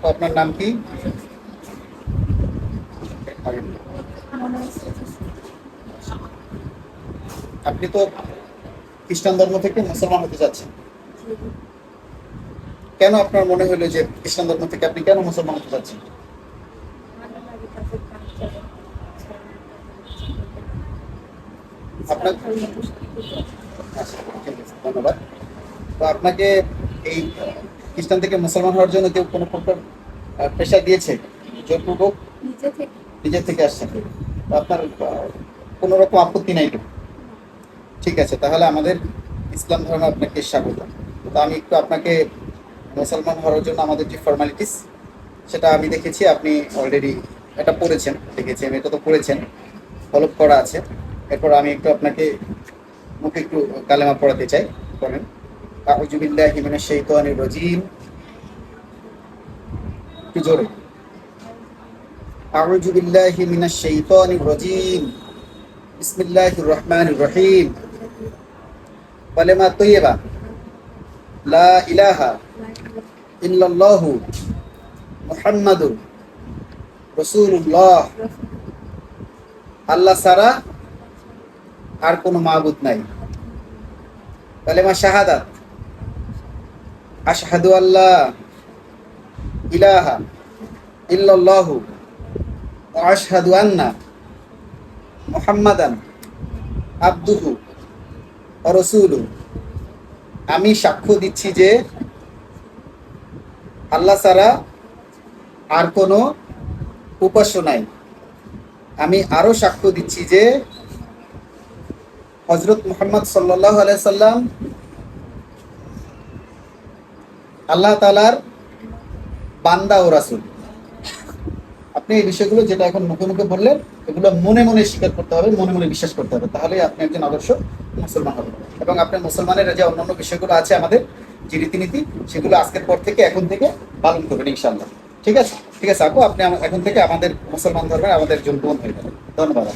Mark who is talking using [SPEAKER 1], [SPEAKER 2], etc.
[SPEAKER 1] তো আপনার নাম কি? আপনি তো খ্রিস্টান ধর্ম থেকে মুসলমান হতে যাচ্ছেন, কেন আপনার মনে হলো যে খ্রিস্টান ধর্ম থেকে আপনি কেন মুসলমান হতে যাচ্ছেন? আপনার আচ্ছা, ঠিক আছে, ধন্যবাদ। তো আপনাকে এই খ্রিস্টান থেকে মুসলমান হওয়ার জন্য কেউ কোনো প্রকার প্রেশার দিয়েছে, জোরপূর্বক নিজের থেকে আসছেন? তো আপনার কোনো রকম আপত্তি নাই তো? ঠিক আছে, তাহলে আমাদের ইসলাম ধর্মে আপনাকে স্বাগত। তো আমি একটু আপনাকে মুসলমান হওয়ার জন্য আমাদের যে ফর্মালিটিস, সেটা আমি দেখেছি আপনি অলরেডি এটা পড়েছেন, দেখেছি আমি, এটা তো পড়েছেন, ফলো করা আছে। এরপর আমি একটু আপনাকে মুখে একটু কালেমা পড়াতে চাই, বলেন। আউযু বিল্লাহি মিনাশ শাইতানির রাজিম, একটু জোরে। আউযু বিল্লাহি মিনাশ শাইতানির রাজিম, বিসমিল্লাহির রহমানির রহিম। কালেমা তৈয়বা, লা ইলাহা ইল্লাল্লাহু মুহাম্মাদুর রাসূলুল্লাহ। আল্লাহ ছাড়া আর কোনো মাবুদ নাই। কালেমা শাহাদাত, আশহাদু আল্লা ইলাহা ইল্লাল্লাহু ওয়া আশহাদু আন্না মুহাম্মাদান আবদুহু ওয়া রাসূলুহু। আমি সাক্ষ্য দিচ্ছি যে আল্লাহ ছাড়া আর কোনো উপাস্য নাই। আমি আরো সাক্ষ্য দিচ্ছি যে হযরত মুহাম্মদ সাল্লাল্লাহু আলাইহি সাল্লাম আল্লাহ তাআলার বান্দা ও রাসূল। আপনি এই বিষয়গুলো যেটা এখন মুখে মুখে বললেন, এগুলো মনে মনে স্বীকার করতে হবে, মনে মনে বিশ্বাস করতে হবে, তাহলেই আপনি একজন আদর্শ মুসলমান হবেন। এবং আপনার মুসলমানের যে অন্যান্য বিষয়গুলো আছে আমাদের যে রীতিনীতি, সেগুলো আজকের পর থেকে, এখন থেকে পালন করবেন ইনশাআল্লাহ। ঠিক আছে, ঠিক আছে আপু, আপনি এখন থেকে আমাদের মুসলমান ধর্মের আমাদের একজন বোন হয়ে যাবেন। ধন্যবাদ।